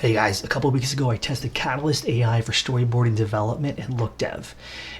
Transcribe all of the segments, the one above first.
Hey guys, a couple of weeks ago I tested Katalyst AI for storyboarding development and look dev.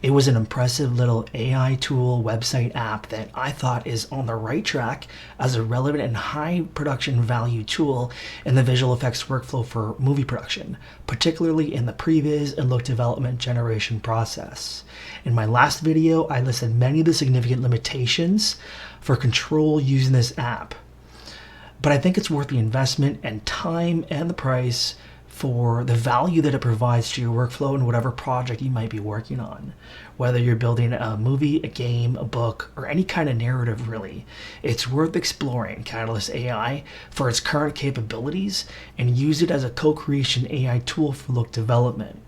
It was an impressive little AI tool website app that I thought is on the right track as a relevant and high production value tool in the visual effects workflow for movie production, particularly in the previs and look development generation process. In my last video, I listed many of the significant limitations for control using this app. But I think it's worth the investment and time and the price for the value that it provides to your workflow and whatever project you might be working on. Whether you're building a movie, a game, a book, or any kind of narrative really, it's worth exploring Katalyst AI for its current capabilities and use it as a co-creation AI tool for look development.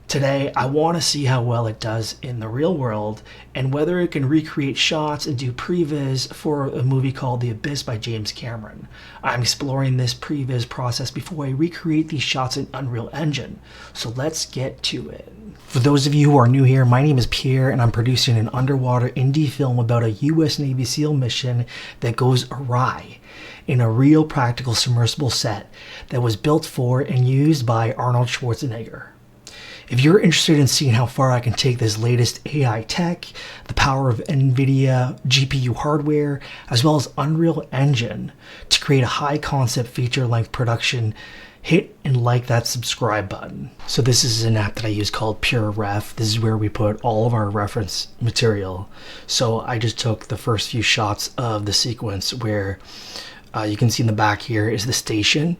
Today, I want to see how well it does in the real world and whether it can recreate shots and do previs for a movie called The Abyss by James Cameron. I'm exploring this previs process before I recreate these shots in Unreal Engine. So let's get to it. For those of you who are new here, my name is Pierre and I'm producing an underwater indie film about a US Navy SEAL mission that goes awry in a real practical submersible set that was built for and used by Arnold Schwarzenegger. If you're interested in seeing how far I can take this latest AI tech, the power of NVIDIA GPU hardware, as well as Unreal Engine to create a high concept feature-length production, hit and like that subscribe button. So this is an app that I use called PureRef. This is where we put all of our reference material. So I just took the first few shots of the sequence where you can see in the back here is the station.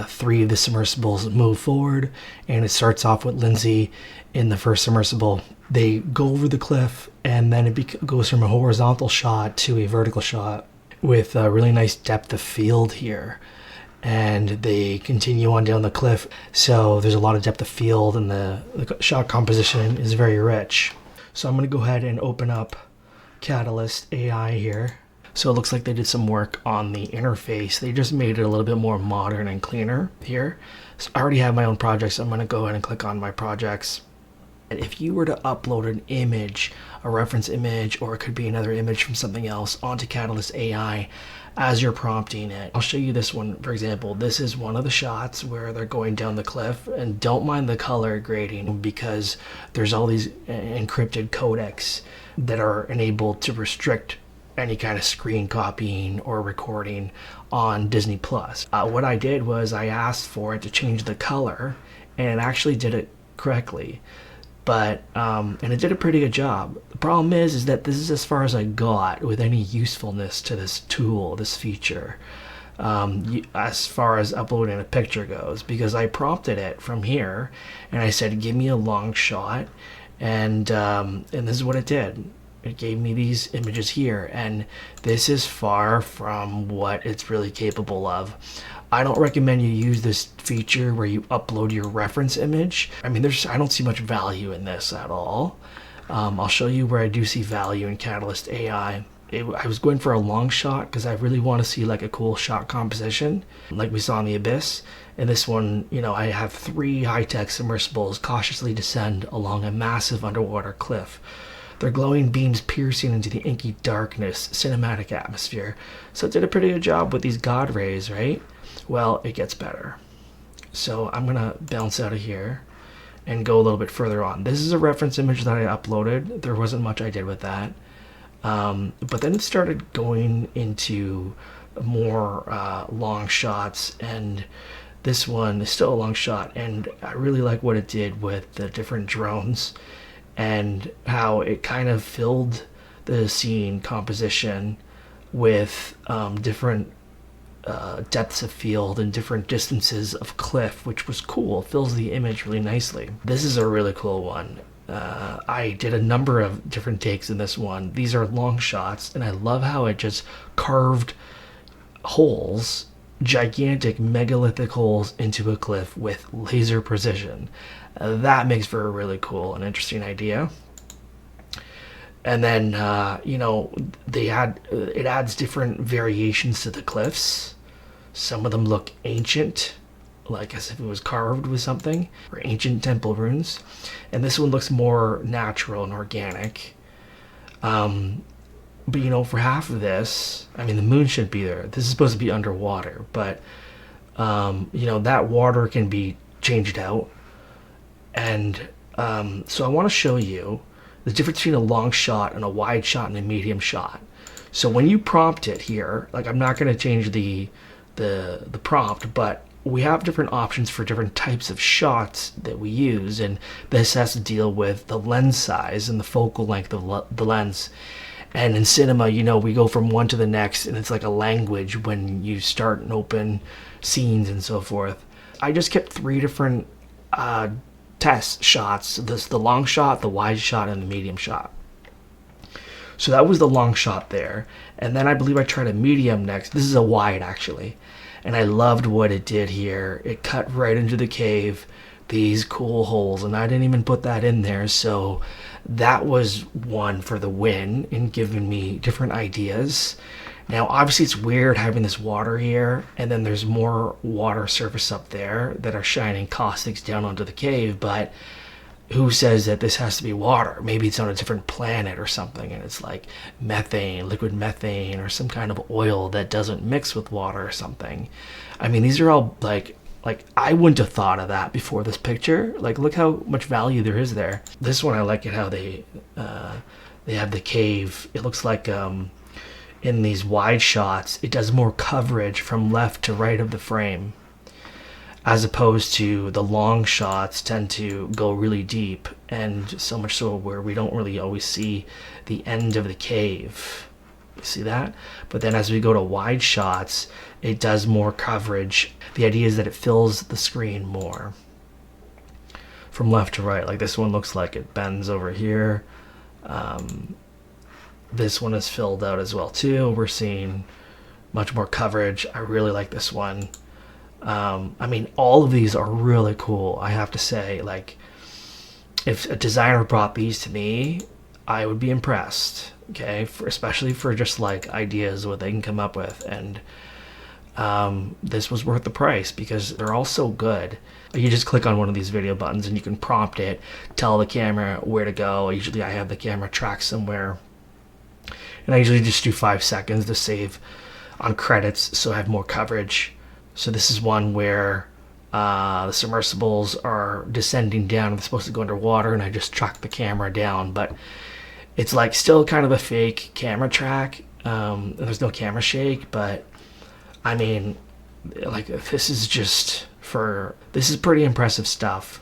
Three of the submersibles move forward, and it starts off with Lindsay in the first submersible. They go over the cliff, and then it goes from a horizontal shot to a vertical shot with a really nice depth of field here. And they continue on down the cliff, so there's a lot of depth of field, and the shot composition is very rich. So I'm going to go ahead and open up Katalyst AI here. So it looks like they did some work on the interface. They just made it a little bit more modern and cleaner here. So I already have my own projects. So I'm going to go ahead and click on my projects. And if you were to upload an image, a reference image, or it could be another image from something else onto Katalyst AI as you're prompting it. I'll show you this one, for example. This is one of the shots where they're going down the cliff, and don't mind the color grading because there's all these encrypted codecs that are enabled to restrict any kind of screen copying or recording on Disney Plus. What I did was I asked for it to change the color, and it actually did it correctly. But and it did a pretty good job. The problem is that this is as far as I got with any usefulness to this tool, this feature, as far as uploading a picture goes, because I prompted it from here, and I said, "Give me a long shot," and this is what it did. It gave me these images here, and this is far from what it's really capable of. I don't recommend you use this feature where you upload your reference image. I mean, I don't see much value in this at all. I'll show you where I do see value in Katalyst AI. I was going for a long shot because I really want to see like a cool shot composition like we saw in The Abyss. And this one, I have 3 high-tech submersibles cautiously descend along a massive underwater cliff. Their glowing beams piercing into the inky darkness, cinematic atmosphere. So it did a pretty good job with these God rays, right? Well, it gets better. So I'm gonna bounce out of here and go a little bit further on. This is a reference image that I uploaded. There wasn't much I did with that. But then it started going into more long shots, and this one is still a long shot, and I really like what it did with the different drones and how it kind of filled the scene composition with different depths of field and different distances of cliff, which was cool. It fills the image really nicely. This is a really cool one. I did a number of different takes in this one. These are long shots, and I love how it just carved holes, gigantic megalithic holes into a cliff with laser precision. That makes for a really cool and interesting idea. And then it adds different variations to the cliffs. Some of them look ancient, like as if it was carved with something, or ancient temple runes, and this one looks more natural and organic. But for half of this, I mean, the moon shouldn't be there. This is supposed to be underwater, but You know, that water can be changed out. And so I want to show you the difference between a long shot and a wide shot and a medium shot. So when you prompt it here, like I'm not going to change the prompt, but we have different options for different types of shots that we use, and this has to deal with the lens size and the focal length of the lens. And in cinema, you know, we go from one to the next, and it's like a language when you start and open scenes and so forth. I just kept 3 different test shots: the long shot, the wide shot, and the medium shot. So that was the long shot there, and then I believe I tried a medium next. This is a wide actually, and I loved what it did here. It cut right into the cave, these cool holes, and I didn't even put that in there, so that was one for the win in giving me different ideas. Now obviously it's weird having this water here, and then there's more water surface up there that are shining caustics down onto the cave, but who says that this has to be water? Maybe it's on a different planet or something, and it's like methane, liquid methane, or some kind of oil that doesn't mix with water or something. I mean, these are all like I wouldn't have thought of that before this picture. Like, look how much value there is there. This one, I like it how they have the cave. It looks like in these wide shots, it does more coverage from left to right of the frame, as opposed to the long shots tend to go really deep, and so much so where we don't really always see the end of the cave. You see that? But then as we go to wide shots, it does more coverage. The idea is that it fills the screen more from left to right. Like this one looks like it bends over here. This one is filled out as well too. We're seeing much more coverage. I really like this one. I mean, all of these are really cool, I have to say. Like, if a designer brought these to me, I would be impressed, okay? Especially for just like ideas, what they can come up with. And this was worth the price because they're all so good. You just click on one of these video buttons and you can prompt it, tell the camera where to go. Usually I have the camera tracked somewhere, and I usually just do 5 seconds to save on credits so I have more coverage. So this is one where the submersibles are descending down and they're supposed to go underwater, and I just track the camera down, but it's like still kind of a fake camera track. There's no camera shake, but I mean, like, this is pretty impressive stuff.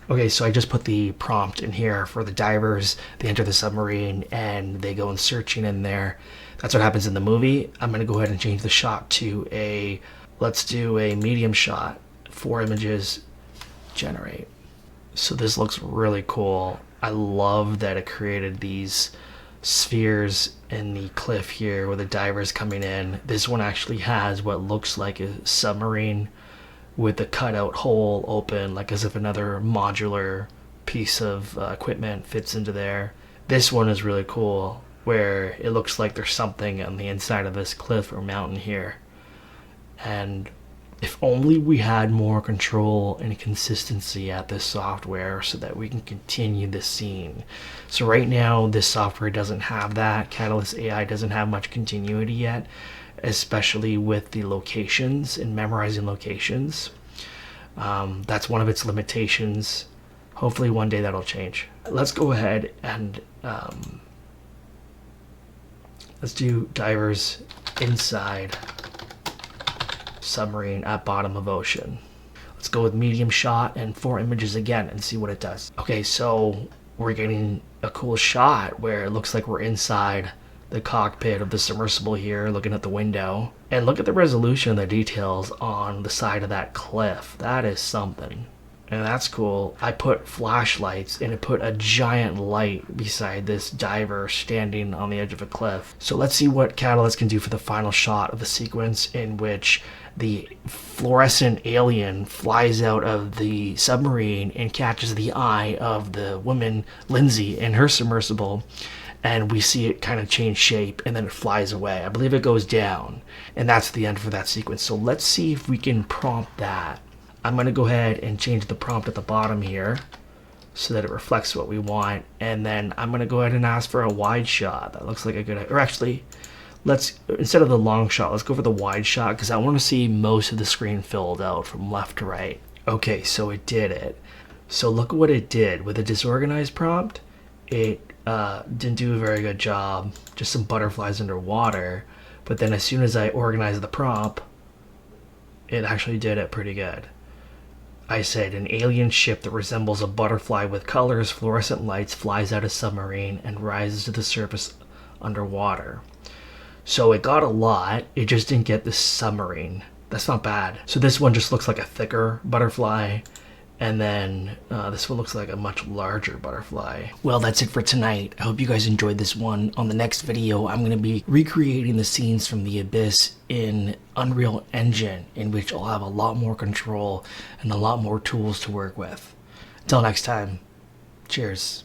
Okay, so I just put the prompt in here for the divers. They enter the submarine and they go in searching in there. That's what happens in the movie. I'm gonna go ahead and change the shot to let's do a medium shot. 4 images, generate. So this looks really cool. I love that it created these spheres in the cliff here with the divers coming in. This one actually has what looks like a submarine with the cutout hole open, like as if another modular piece of equipment fits into there. This one is really cool, where it looks like there's something on the inside of this cliff or mountain here. And if only we had more control and consistency at this software so that we can continue this scene. So right now, this software doesn't have that. Katalyst AI doesn't have much continuity yet, especially with the locations and memorizing locations. That's one of its limitations. Hopefully one day that'll change. Let's go ahead and let's do divers inside submarine at bottom of ocean. Let's go with medium shot and 4 images again and see what it does. Okay, so we're getting a cool shot where it looks like we're inside the cockpit of the submersible here, looking at the window. And look at the resolution and the details on the side of that cliff. That is something. And that's cool. I put flashlights and it put a giant light beside this diver standing on the edge of a cliff. So let's see what Katalyst can do for the final shot of the sequence in which the fluorescent alien flies out of the submarine and catches the eye of the woman, Lindsay, in her submersible. And we see it kind of change shape and then it flies away. I believe it goes down. And that's the end for that sequence. So let's see if we can prompt that. I'm going to go ahead and change the prompt at the bottom here so that it reflects what we want. And then I'm going to go ahead and ask for a wide shot. That looks like a good, or actually, let's, instead of the long shot, let's go for the wide shot because I want to see most of the screen filled out from left to right. Okay, so it did it. So look at what it did. With a disorganized prompt, it didn't do a very good job. Just some butterflies underwater. But then as soon as I organized the prompt, it actually did it pretty good. I said an alien ship that resembles a butterfly with colors, fluorescent lights, flies out of submarine and rises to the surface underwater. So it got a lot, it just didn't get the submarine. That's not bad. So this one just looks like a thicker butterfly, and then this one looks like a much larger butterfly. Well, that's it for tonight. I hope you guys enjoyed this one. On the next video, I'm gonna be recreating the scenes from The Abyss in Unreal Engine, in which I'll have a lot more control and a lot more tools to work with. Until next time, cheers.